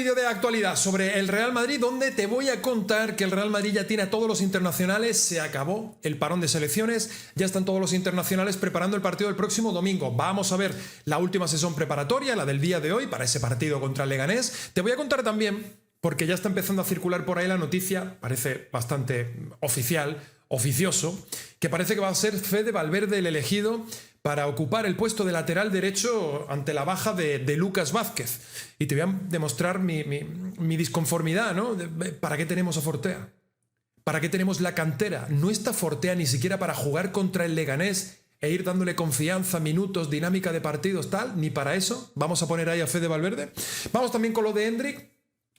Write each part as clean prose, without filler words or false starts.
vídeo de actualidad sobre el Real Madrid, donde te voy a contar que el Real Madrid ya tiene a todos los internacionales, se acabó el parón de selecciones, ya están todos los internacionales preparando el partido del próximo domingo. Vamos a ver la última sesión preparatoria, la del día de hoy, para ese partido contra el Leganés. Te voy a contar también, porque ya está empezando a circular por ahí la noticia, parece bastante oficial, oficioso, que parece que va a ser Fede Valverde el elegido para ocupar el puesto de lateral derecho ante la baja de Lucas Vázquez. Y te voy a demostrar mi disconformidad, ¿no? ¿Para qué tenemos a Fortea? ¿Para qué tenemos la cantera? No está Fortea ni siquiera para jugar contra el Leganés e ir dándole confianza, minutos, dinámica de partidos, tal, ni para eso. Vamos a poner ahí a Fede Valverde. Vamos también con lo de Endrick,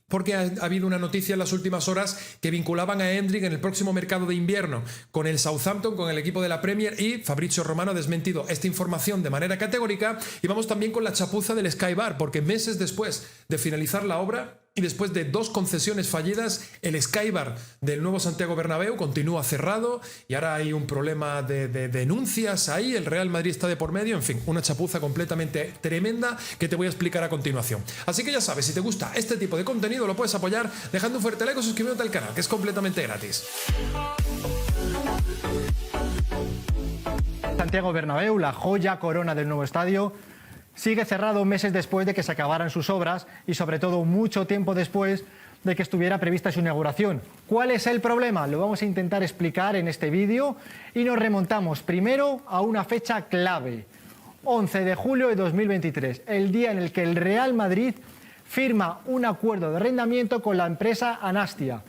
porque ha habido una noticia en las últimas horas que vinculaban a Endrick en el próximo mercado de invierno con el Southampton, con el equipo de la Premier, y Fabrizio Romano ha desmentido esta información de manera categórica. Y vamos también con la chapuza del Sky Bar, porque meses después de finalizar la obra y después de 2 concesiones fallidas, el Sky Bar del nuevo Santiago Bernabéu continúa cerrado y ahora hay un problema de denuncias ahí, el Real Madrid está de por medio, en fin, una chapuza completamente tremenda que te voy a explicar a continuación. Así que ya sabes, si te gusta este tipo de contenido lo puedes apoyar dejando un fuerte like o suscribiéndote al canal, que es completamente gratis. Santiago Bernabéu, la joya corona del nuevo estadio, sigue cerrado meses después de que se acabaran sus obras y sobre todo mucho tiempo después de que estuviera prevista su inauguración. ¿Cuál es el problema? Lo vamos a intentar explicar en este vídeo y nos remontamos primero a una fecha clave, 11 de julio de 2023, el día en el que el Real Madrid firma un acuerdo de arrendamiento con la empresa Anastia.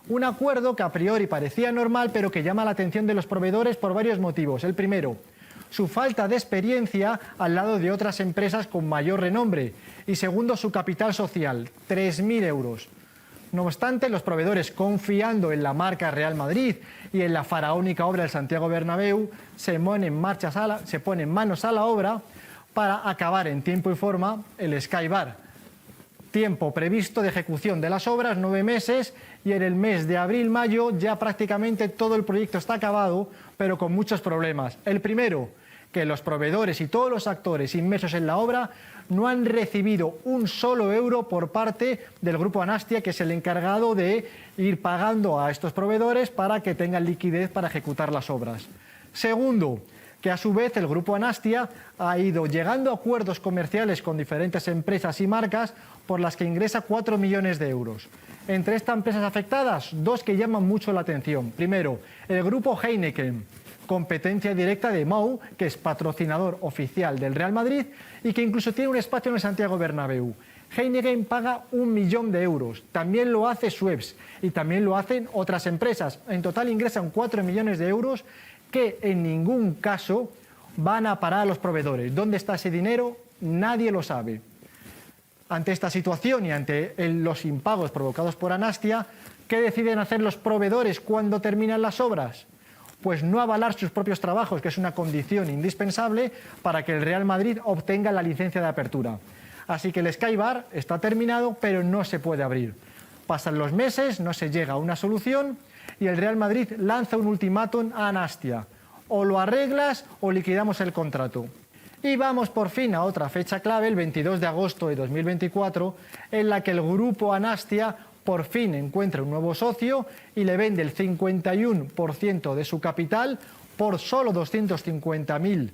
Un acuerdo que a priori parecía normal, pero que llama la atención de los proveedores por varios motivos. El primero, su falta de experiencia al lado de otras empresas con mayor renombre. Y segundo, su capital social, 3.000 euros. No obstante, los proveedores, confiando en la marca Real Madrid y en la faraónica obra del Santiago Bernabéu, se ponen manos a la obra para acabar en tiempo y forma el Sky Bar. Tiempo previsto de ejecución de las obras, 9 meses, y en el mes de abril-mayo ya prácticamente todo el proyecto está acabado, pero con muchos problemas. El primero, que los proveedores y todos los actores inmersos en la obra no han recibido un solo euro por parte del Grupo Anastia, que es el encargado de ir pagando a estos proveedores para que tengan liquidez para ejecutar las obras. Segundo, que a su vez el Grupo Anastia ha ido llegando a acuerdos comerciales con diferentes empresas y marcas por las que ingresa 4 millones de euros. Entre estas empresas afectadas, 2 que llaman mucho la atención. Primero, el Grupo Heineken, competencia directa de Mou, que es patrocinador oficial del Real Madrid y que incluso tiene un espacio en el Santiago Bernabéu. Heineken paga 1 millón de euros, también lo hace Schweppes y también lo hacen otras empresas. En total ingresan 4 millones de euros que en ningún caso van a parar a los proveedores. ¿Dónde está ese dinero? Nadie lo sabe. Ante esta situación y ante los impagos provocados por Anastia, ¿qué deciden hacer los proveedores cuando terminan las obras? Pues no avalar sus propios trabajos, que es una condición indispensable para que el Real Madrid obtenga la licencia de apertura. Así que el Sky Bar está terminado, pero no se puede abrir. Pasan los meses, no se llega a una solución y el Real Madrid lanza un ultimátum a Anastia. O lo arreglas o liquidamos el contrato. Y vamos por fin a otra fecha clave, el 22 de agosto de 2024, en la que el Grupo Anastia por fin encuentra un nuevo socio y le vende el 51% de su capital por solo 250.000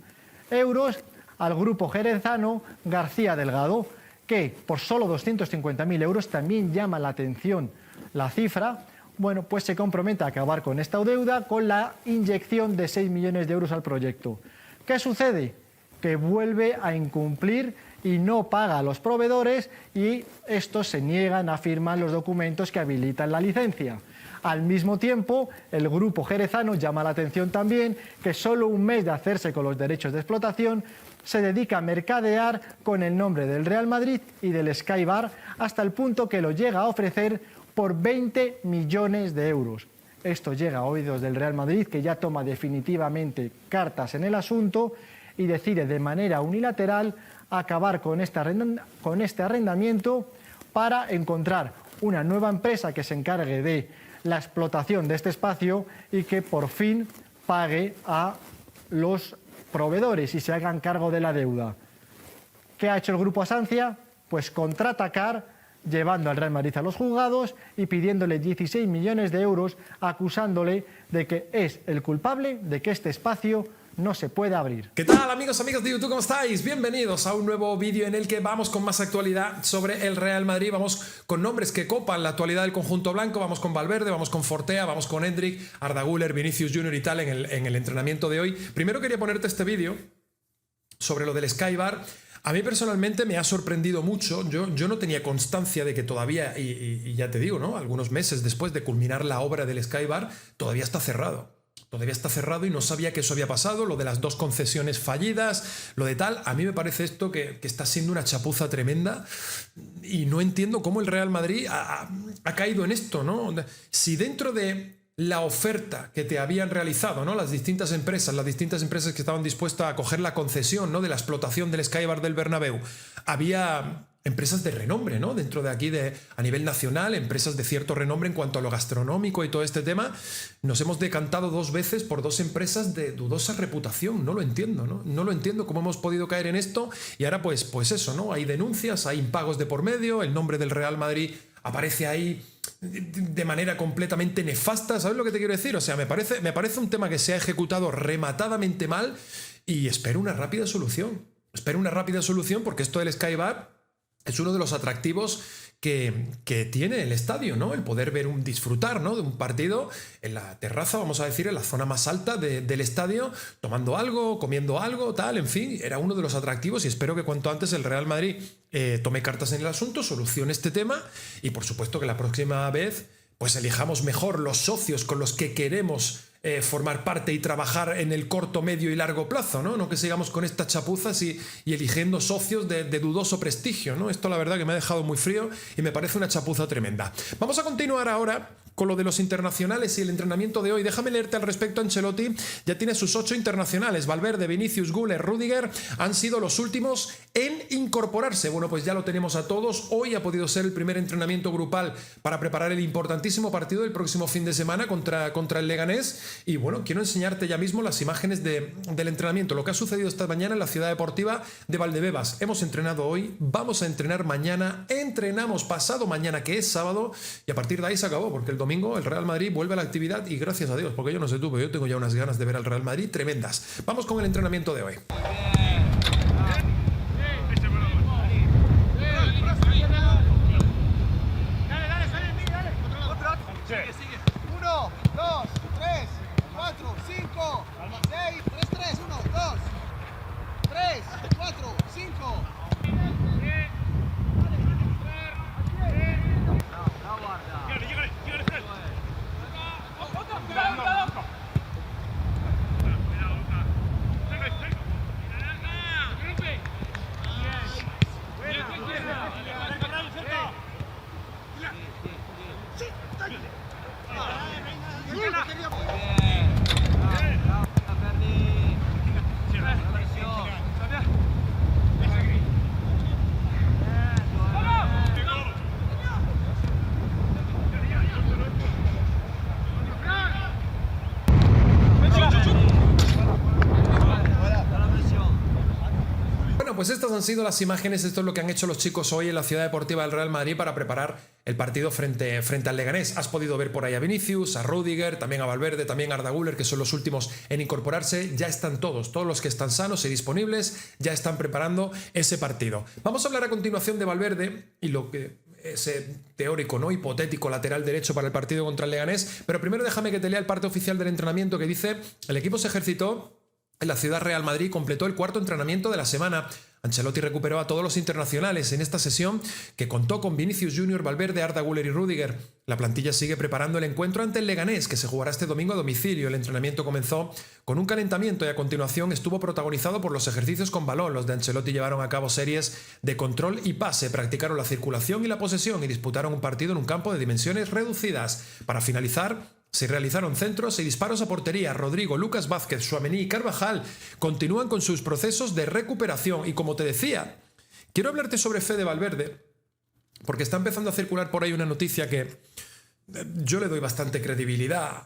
euros al grupo jerezano García Delgado, que por solo 250.000 euros, también llama la atención la cifra, bueno, pues se compromete a acabar con esta deuda con la inyección de 6 millones de euros al proyecto. ¿Qué sucede? Que vuelve a incumplir y no paga a los proveedores y estos se niegan a firmar los documentos que habilitan la licencia. Al mismo tiempo, el grupo jerezano llama la atención también que solo un mes de hacerse con los derechos de explotación se dedica a mercadear con el nombre del Real Madrid y del Sky Bar hasta el punto que lo llega a ofrecer por 20 millones de euros. Esto llega a oídos del Real Madrid, que ya toma definitivamente cartas en el asunto y decide de manera unilateral acabar con este arrendamiento para encontrar una nueva empresa que se encargue de la explotación de este espacio y que por fin pague a los proveedores y se hagan cargo de la deuda. ¿Qué ha hecho el Grupo Anastia? Pues contraatacar llevando al Real Madrid a los juzgados y pidiéndole 16 millones de euros, acusándole de que es el culpable de que este espacio no se puede abrir. ¿Qué tal, amigos de YouTube? ¿Cómo estáis? Bienvenidos a un nuevo vídeo en el que vamos con más actualidad sobre el Real Madrid. Vamos con nombres que copan la actualidad del conjunto blanco. Vamos con Valverde, vamos con Fortea, vamos con Endrick, Arda Güler, Vinicius Junior y tal en el entrenamiento de hoy. Primero quería ponerte este vídeo sobre lo del Sky Bar. A mí personalmente me ha sorprendido mucho. Yo no tenía constancia de que todavía, y ya te digo, ¿no?, algunos meses después de culminar la obra del Sky Bar, todavía está cerrado. Todavía está cerrado y no sabía que eso había pasado, lo de las 2 concesiones fallidas, lo de tal. A mí me parece esto que está siendo una chapuza tremenda y no entiendo cómo el Real Madrid ha caído en esto, ¿no? Si dentro de la oferta que te habían realizado, ¿no?, las distintas empresas que estaban dispuestas a coger la concesión, ¿no?, de la explotación del Sky Bar del Bernabéu, había empresas de renombre, ¿no?, dentro de aquí a nivel nacional, empresas de cierto renombre en cuanto a lo gastronómico y todo este tema. Nos hemos decantado 2 veces por 2 empresas de dudosa reputación. No lo entiendo, ¿no? No lo entiendo cómo hemos podido caer en esto. Y ahora pues eso, ¿no? Hay denuncias, hay impagos de por medio, el nombre del Real Madrid aparece ahí de manera completamente nefasta. ¿Sabes lo que te quiero decir? O sea, me parece un tema que se ha ejecutado rematadamente mal y espero una rápida solución. Espero una rápida solución porque esto del Sky Bar es uno de los atractivos que tiene el estadio, ¿no? El poder disfrutar, ¿no?, de un partido en la terraza, vamos a decir, en la zona más alta del estadio, tomando algo, comiendo algo, tal, en fin, era uno de los atractivos y espero que cuanto antes el Real Madrid tome cartas en el asunto, solucione este tema y por supuesto que la próxima vez pues elijamos mejor los socios con los que queremos formar parte y trabajar en el corto, medio y largo plazo, ¿no? No que sigamos con estas chapuzas y eligiendo socios de dudoso prestigio, ¿no? Esto la verdad que me ha dejado muy frío y me parece una chapuza tremenda. Vamos a continuar ahora con lo de los internacionales y el entrenamiento de hoy. Déjame leerte al respecto. Ancelotti ya tiene sus 8 internacionales. Valverde, Vinicius, Güler, Rüdiger han sido los últimos en incorporarse. Bueno, pues ya lo tenemos a todos. Hoy ha podido ser el primer entrenamiento grupal para preparar el importantísimo partido del próximo fin de semana contra el Leganés. Y bueno, quiero enseñarte ya mismo las imágenes del entrenamiento, lo que ha sucedido esta mañana en la ciudad deportiva de Valdebebas. Hemos entrenado hoy, vamos a entrenar mañana, entrenamos pasado mañana, que es sábado, y a partir de ahí se acabó, porque el domingo el Real Madrid vuelve a la actividad y gracias a Dios, porque yo no sé tú, pero yo tengo ya unas ganas de ver al Real Madrid tremendas. Vamos con el entrenamiento de hoy. Pues estas han sido las imágenes, esto es lo que han hecho los chicos hoy en la ciudad deportiva del Real Madrid para preparar el partido frente al Leganés. Has podido ver por ahí a Vinicius, a Rüdiger, también a Valverde, también a Arda Güler, que son los últimos en incorporarse. Ya están todos los que están sanos y disponibles, ya están preparando ese partido. Vamos a hablar a continuación de Valverde y lo que ese teórico, ¿no?, hipotético lateral derecho para el partido contra el Leganés, pero primero déjame que te lea el parte oficial del entrenamiento que dice: el equipo se ejercitó en la ciudad Real Madrid, completó el 4º entrenamiento de la semana. Ancelotti recuperó a todos los internacionales en esta sesión que contó con Vinicius Junior, Valverde, Arda Güler y Rüdiger. La plantilla sigue preparando el encuentro ante el Leganés, que se jugará este domingo a domicilio. El entrenamiento comenzó con un calentamiento y a continuación estuvo protagonizado por los ejercicios con balón. Los de Ancelotti llevaron a cabo series de control y pase, practicaron la circulación y la posesión y disputaron un partido en un campo de dimensiones reducidas. Para finalizar, se realizaron centros y disparos a portería. Rodrigo, Lucas Vázquez, Tchouaméni y Carvajal continúan con sus procesos de recuperación. Y como te decía, quiero hablarte sobre Fede Valverde, porque está empezando a circular por ahí una noticia que yo le doy bastante credibilidad.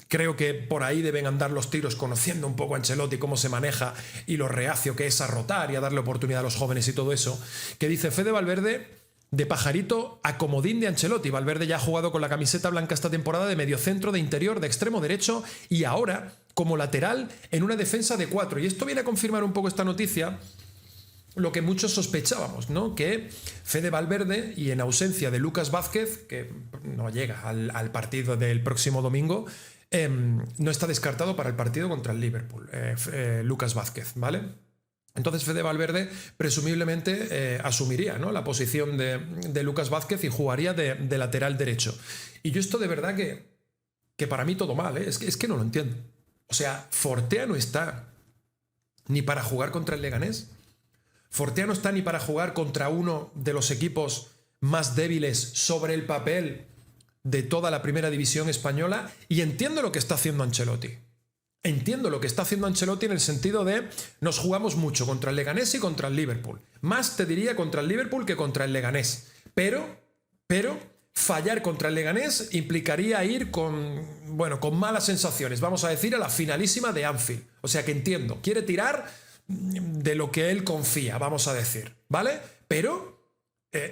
Creo que por ahí deben andar los tiros, conociendo un poco a Ancelotti, cómo se maneja y lo reacio que es a rotar y a darle oportunidad a los jóvenes y todo eso. Que dice: Fede Valverde de pajarito a comodín de Ancelotti. Valverde ya ha jugado con la camiseta blanca esta temporada de mediocentro, de interior, de extremo derecho y ahora como lateral en una defensa de 4. Y esto viene a confirmar un poco esta noticia, lo que muchos sospechábamos, ¿no? Que Fede Valverde, y en ausencia de Lucas Vázquez, que no llega al partido del próximo domingo, no está descartado para el partido contra el Liverpool, Lucas Vázquez, ¿vale? Entonces Fede Valverde presumiblemente asumiría, ¿no?, la posición de Lucas Vázquez y jugaría de lateral derecho. Y yo esto de verdad que para mí todo mal, ¿eh? Es que no lo entiendo. O sea, Fortea no está ni para jugar contra el Leganés. Fortea no está ni para jugar contra uno de los equipos más débiles sobre el papel de toda la primera división española. Y entiendo lo que está haciendo Ancelotti. Entiendo lo que está haciendo Ancelotti en el sentido de nos jugamos mucho contra el Leganés y contra el Liverpool. Más te diría contra el Liverpool que contra el Leganés. Pero fallar contra el Leganés implicaría ir con malas sensaciones. Vamos a decir a la finalísima de Anfield. O sea que entiendo, quiere tirar de lo que él confía, vamos a decir, ¿vale? Pero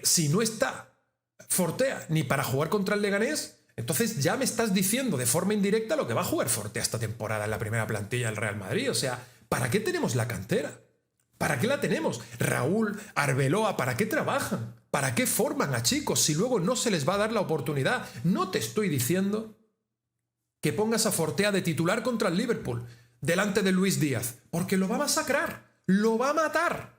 si no está Fortea ni para jugar contra el Leganés, entonces ya me estás diciendo de forma indirecta lo que va a jugar Fortea esta temporada en la primera plantilla del Real Madrid. O sea, ¿para qué tenemos la cantera? ¿Para qué la tenemos? Raúl, Arbeloa, ¿para qué trabajan? ¿Para qué forman a chicos si luego no se les va a dar la oportunidad? No te estoy diciendo que pongas a Fortea de titular contra el Liverpool delante de Luis Díaz, porque lo va a masacrar, lo va a matar.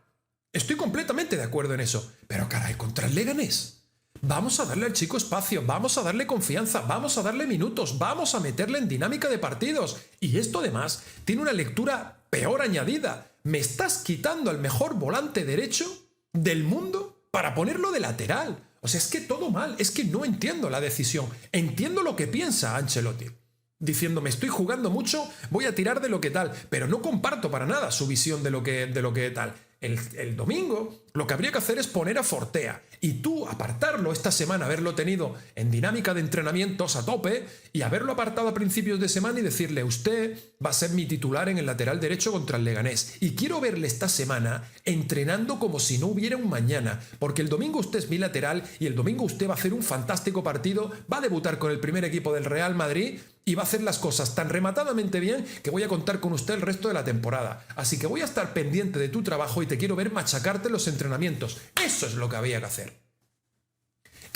Estoy completamente de acuerdo en eso. Pero caray, contra el Leganés, vamos a darle al chico espacio, vamos a darle confianza, vamos a darle minutos, vamos a meterle en dinámica de partidos. Y esto además tiene una lectura peor añadida. Me estás quitando al mejor volante derecho del mundo para ponerlo de lateral. O sea, es que todo mal, es que no entiendo la decisión. Entiendo lo que piensa Ancelotti, diciendo, me estoy jugando mucho, voy a tirar de lo que tal, pero no comparto para nada su visión de lo que tal. El domingo lo que habría que hacer es poner a Fortea y tú apartarlo esta semana, haberlo tenido en dinámica de entrenamientos a tope y haberlo apartado a principios de semana y decirle, usted va a ser mi titular en el lateral derecho contra el Leganés y quiero verle esta semana entrenando como si no hubiera un mañana, porque el domingo usted es mi lateral y el domingo usted va a hacer un fantástico partido, va a debutar con el primer equipo del Real Madrid y va a hacer las cosas tan rematadamente bien que voy a contar con usted el resto de la temporada. Así que voy a estar pendiente de tu trabajo y te quiero ver machacarte en los entrenamientos. Eso es lo que había que hacer.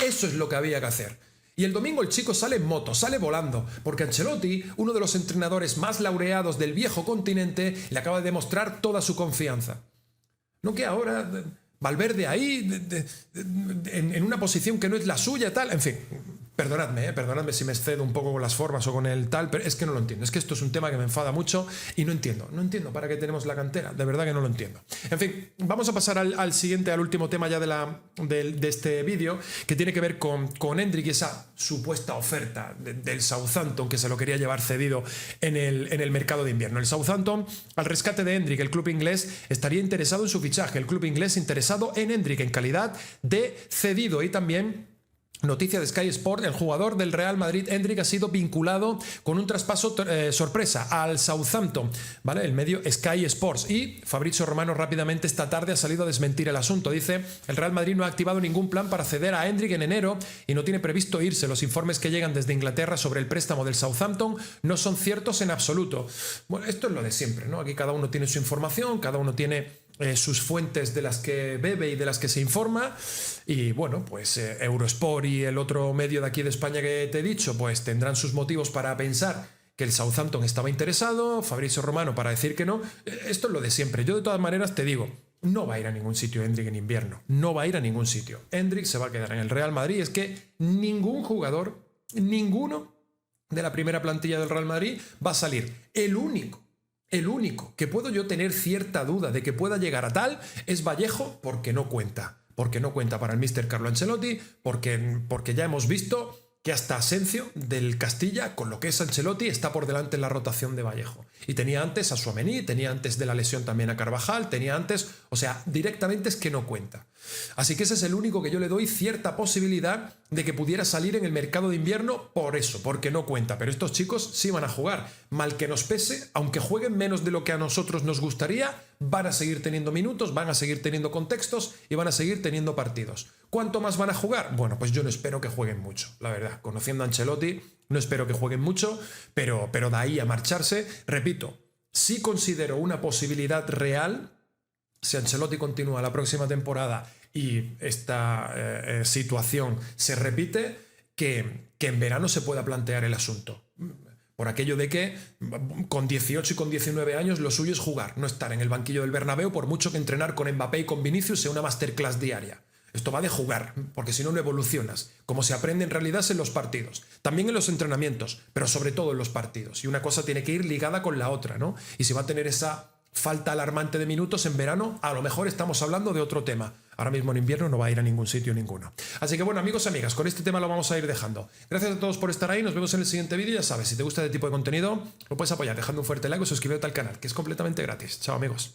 Eso es lo que había que hacer. Y el domingo el chico sale en moto, sale volando, porque Ancelotti, uno de los entrenadores más laureados del viejo continente, le acaba de demostrar toda su confianza. No que ahora Valverde ahí, en una posición que no es la suya, tal, en fin. Perdonadme si me excedo un poco con las formas o con el tal, pero es que no lo entiendo. Es que esto es un tema que me enfada mucho y no entiendo para qué tenemos la cantera. De verdad que no lo entiendo. En fin, vamos a pasar al siguiente, al último tema ya de este vídeo, que tiene que ver con Endrick y esa supuesta oferta del Southampton que se lo quería llevar cedido en el mercado de invierno. El Southampton, al rescate de Endrick, el club inglés estaría interesado en su fichaje. El club inglés interesado en Endrick en calidad de cedido. Y también noticia de Sky Sport, el jugador del Real Madrid, Endrick, ha sido vinculado con un traspaso sorpresa al Southampton, ¿vale? El medio Sky Sports. Y Fabrizio Romano rápidamente esta tarde ha salido a desmentir el asunto. Dice, el Real Madrid no ha activado ningún plan para ceder a Endrick en enero y no tiene previsto irse. Los informes que llegan desde Inglaterra sobre el préstamo del Southampton no son ciertos en absoluto. Bueno, esto es lo de siempre, ¿no? Aquí cada uno tiene su información, cada uno tiene sus fuentes de las que bebe y de las que se informa, y bueno, pues Eurosport y el otro medio de aquí de España que te he dicho, pues tendrán sus motivos para pensar que el Southampton estaba interesado, Fabrizio Romano para decir que no. Esto es lo de siempre. Yo de todas maneras te digo, no va a ir a ningún sitio Endrick en invierno, no va a ir a ningún sitio. Endrick se va a quedar en el Real Madrid. Es que ningún jugador, ninguno de la primera plantilla del Real Madrid va a salir. El único que puedo yo tener cierta duda de que pueda llegar a tal es Vallejo, porque no cuenta para el míster Carlo Ancelotti, porque ya hemos visto que hasta Asencio del Castilla, con lo que es Ancelotti, está por delante en la rotación de Vallejo. Y tenía antes a Tchouaméni, tenía antes de la lesión también a Carvajal, tenía antes, o sea, directamente es que no cuenta. Así que ese es el único que yo le doy cierta posibilidad de que pudiera salir en el mercado de invierno por eso, porque no cuenta. Pero estos chicos sí van a jugar. Mal que nos pese, aunque jueguen menos de lo que a nosotros nos gustaría, van a seguir teniendo minutos, van a seguir teniendo contextos y van a seguir teniendo partidos. ¿Cuánto más van a jugar? Bueno, pues yo no espero que jueguen mucho, la verdad. Conociendo a Ancelotti, no espero que jueguen mucho, pero de ahí a marcharse, repito, sí considero una posibilidad real, si Ancelotti continúa la próxima temporada y esta situación se repite, que en verano se pueda plantear el asunto. Por aquello de que con 18 y con 19 años lo suyo es jugar, no estar en el banquillo del Bernabéu, por mucho que entrenar con Mbappé y con Vinicius sea una masterclass diaria. Esto va de jugar, porque si no, no evolucionas. Como se aprende en realidad es en los partidos. También en los entrenamientos, pero sobre todo en los partidos. Y una cosa tiene que ir ligada con la otra, ¿no? Y si va a tener esa falta alarmante de minutos en verano, a lo mejor estamos hablando de otro tema. Ahora mismo en invierno no va a ir a ningún sitio ninguno. Así que bueno, amigos y amigas, con este tema lo vamos a ir dejando. Gracias a todos por estar ahí, nos vemos en el siguiente vídeo. Ya sabes, si te gusta este tipo de contenido, lo puedes apoyar dejando un fuerte like o suscribirte al canal, que es completamente gratis. Chao, amigos.